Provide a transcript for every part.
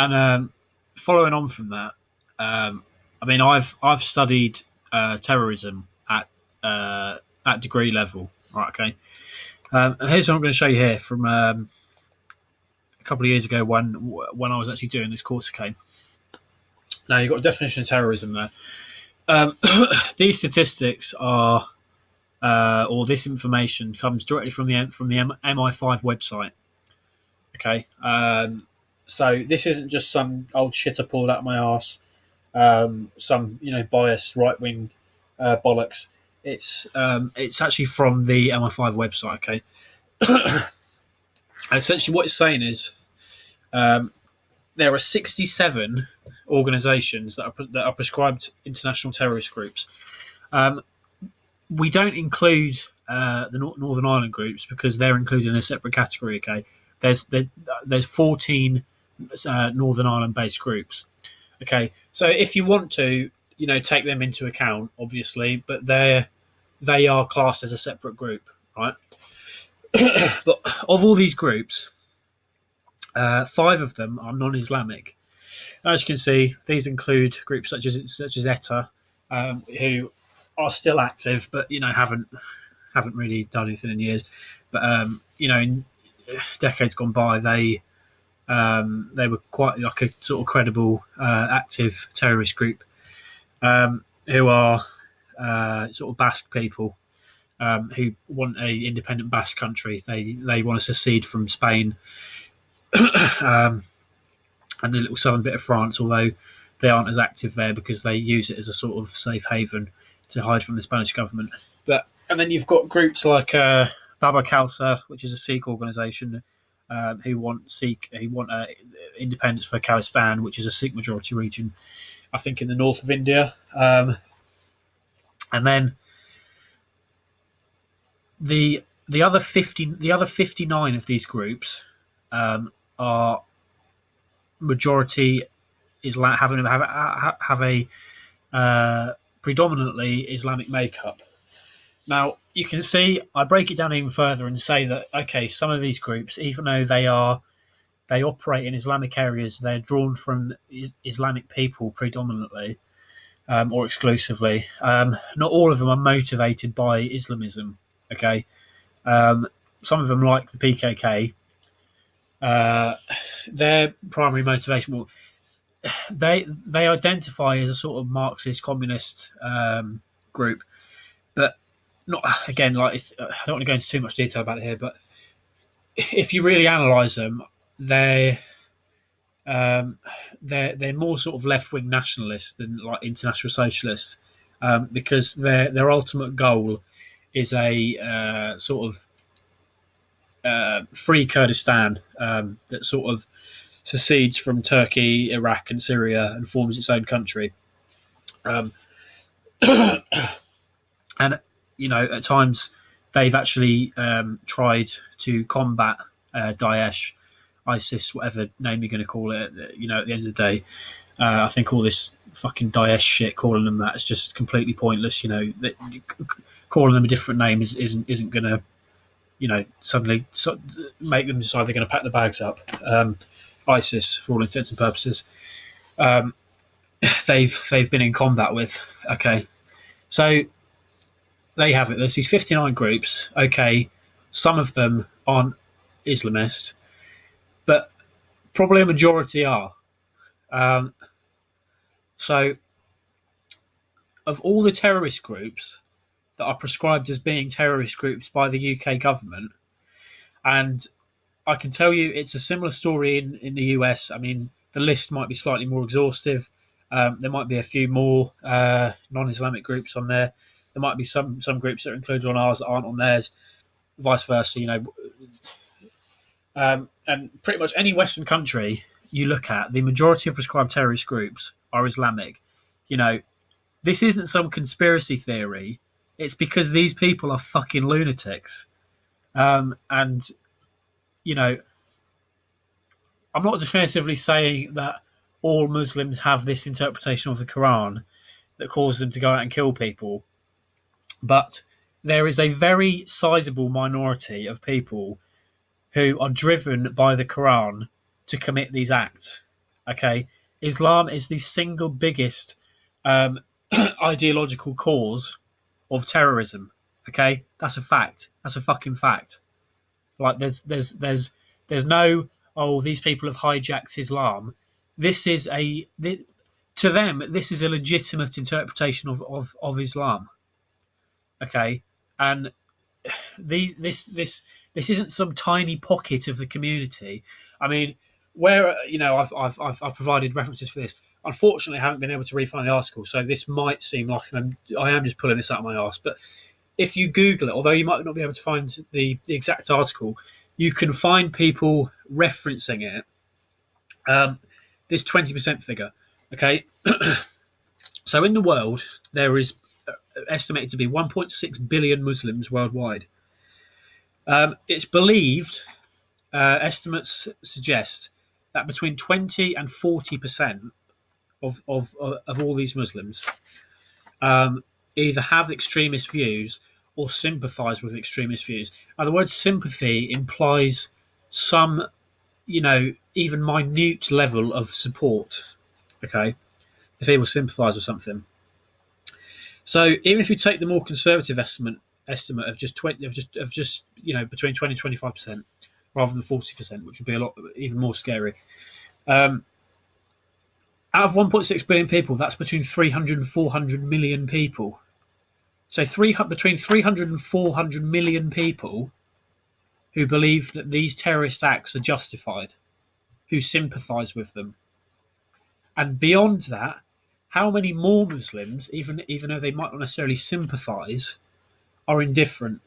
And following on from that, I mean, I've studied terrorism at degree level, right? Okay, and here's what I'm going to show you here from a couple of years ago when I was actually doing this course. Okay, now you've got a definition of terrorism there. These statistics are, or this information comes directly from the MI5 website. Okay, so this isn't just some old shit I pulled out of my arse, some biased right wing bollocks. It's actually from the MI5 website. Okay, essentially what it's saying is there are 67 organisations that are prescribed international terrorist groups. We don't include the Northern Ireland groups because they're included in a separate category. Okay, there's 14 Northern Ireland based groups. Okay, so if you want to, take them into account, obviously, but they are classed as a separate group, right? But of all these groups, five of them are non-Islamic. As you can see, these include groups such as ETA, who are still active, but haven't really done anything in years. But in decades gone by, they were quite like a sort of credible, active terrorist group, who are sort of Basque people, who want a independent Basque country. They want to secede from Spain, and the little southern bit of France, although they aren't as active there because they use it as a sort of safe haven to hide from the Spanish government. And then you've got groups like Baba Khalsa, which is a Sikh organisation, who want independence for Khalistan, which is a Sikh majority region, I think, in the north of India. And then the other 59 of these groups are majority Islam, have a predominantly Islamic makeup. Now you can see I break it down even further and say that okay, some of these groups, even though they operate in Islamic areas, they're drawn from Islamic people predominantly, or exclusively. Not all of them are motivated by Islamism. Okay, some of them, like the PKK, their primary motivation, well, they identify as a sort of Marxist communist group, but not again. I don't want to go into too much detail about it here, but if you really analyse them, they're more sort of left wing nationalists than like international socialists, because their ultimate goal is a sort of free Kurdistan that sort of secedes from Turkey, Iraq, and Syria and forms its own country. And at times they've actually tried to combat Daesh, ISIS, whatever name you're going to call it. At the end of the day, I think all this fucking Daesh shit, calling them that, is just completely pointless. Calling them a different name isn't going to suddenly make them decide they're going to pack the bags up. ISIS, for all intents and purposes, they've been in combat with. Okay, so there you have it. There's these 59 groups. Okay, some of them aren't Islamist, but probably a majority are. So, of all the terrorist groups that are prescribed as being terrorist groups by the UK government, and I can tell you it's a similar story in the US. I mean, the list might be slightly more exhaustive. There might be a few more non-Islamic groups on there. There might be some groups that are included on ours that aren't on theirs, vice versa. And pretty much any Western country you look at, the majority of prescribed terrorist groups are Islamic. This isn't some conspiracy theory. It's because these people are fucking lunatics. And I'm not definitively saying that all Muslims have this interpretation of the Quran that causes them to go out and kill people, but there is a very sizable minority of people who are driven by the Quran to commit these acts. Okay, Islam is the single biggest um, ideological cause of terrorism. Okay, that's a fact. That's a fucking fact. Like there's no, oh, these people have hijacked Islam. This is to them, this is a legitimate interpretation of Islam. Okay, and this isn't some tiny pocket of the community. I mean, where I've provided references for this. Unfortunately, I haven't been able to re-find the article, so this might seem like I am just pulling this out of my arse. But if you Google it, although you might not be able to find the exact article, you can find people referencing it. This 20% figure. Okay, so in the world there is estimated to be 1.6 billion Muslims worldwide. It's believed, estimates suggest that between 20 and 40% of all these Muslims either have extremist views or sympathise with extremist views. Now, the word sympathy implies some, even minute level of support. Okay, if people sympathise with something. So even if you take the more conservative estimate of just 20, of just between 20 and 25%, rather than 40%, which would be a lot even more scary. Out of 1.6 billion people, that's between 300 and 400 million people. So between 300 and 400 million people who believe that these terrorist acts are justified, who sympathise with them. And beyond that, how many more Muslims, even though they might not necessarily sympathise, are indifferent?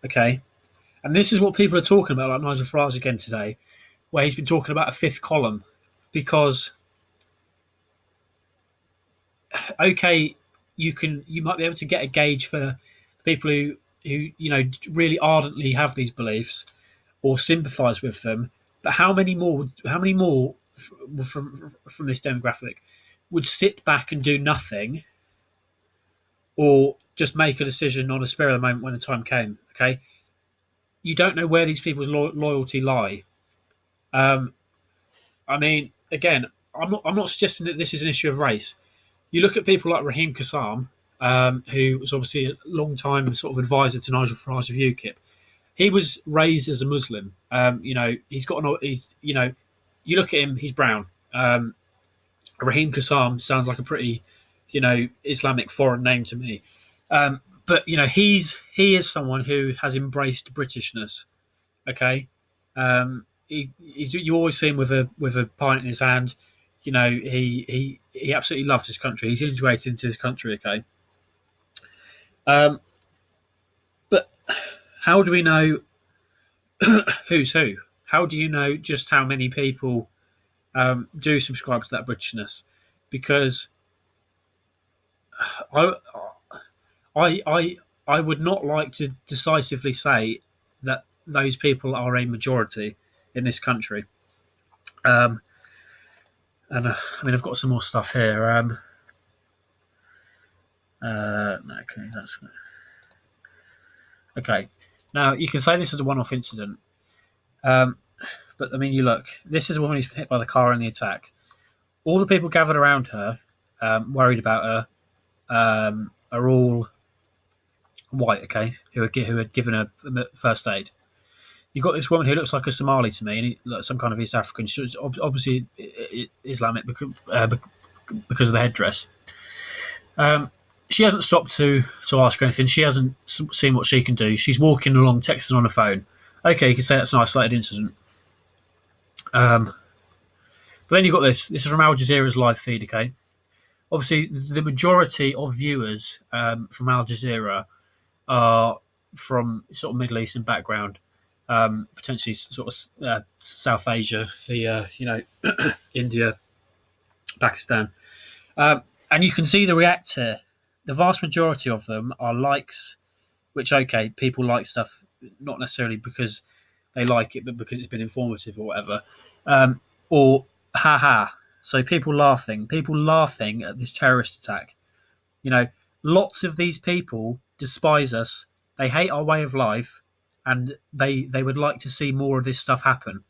Okay? And this is what people are talking about, like Nigel Farage again today, where he's been talking about a fifth column. Because, okay, you might be able to get a gauge for people who really ardently have these beliefs or sympathise with them, but how many more from this demographic would sit back and do nothing, or just make a decision on a spur of the moment when the time came? Okay, you don't know where these people's loyalty lie. I mean, again, I'm not suggesting that this is an issue of race. You look at people like Raheem Kassam, who was obviously a long time sort of advisor to Nigel Farage of UKIP. He was raised as a Muslim. You look at him, he's brown. Raheem Kassam sounds like a pretty, Islamic foreign name to me. But he is someone who has embraced Britishness. Okay, you always see him with a pint in his hand. He absolutely loves his country. He's integrated into his country. Okay, but how do we know who's who? How do you know just how many people do subscribe to that Britishness? Because I would not like to decisively say that those people are a majority in this country. And I've got some more stuff here. Okay, that's okay. Now you can say this is a one-off incident, but you look. This is a woman who's been hit by the car in the attack. All the people gathered around her, worried about her, are all white. Okay, who had given her first aid. You've got this woman who looks like a Somali to me, and some kind of East African. She's obviously Islamic because of the headdress. She hasn't stopped to ask her anything. She hasn't seen what she can do. She's walking along, texting on her phone. Okay, you can say that's an isolated incident. But then you've got this. This is from Al Jazeera's live feed. Okay, obviously the majority of viewers from Al Jazeera are from sort of Middle Eastern background. Potentially sort of South Asia, India, Pakistan, and you can see the react here. The vast majority of them are likes, which okay, people like stuff not necessarily because they like it, but because it's been informative or whatever, or haha. So people laughing at this terrorist attack. Lots of these people despise us. They hate our way of life. And they would like to see more of this stuff happen.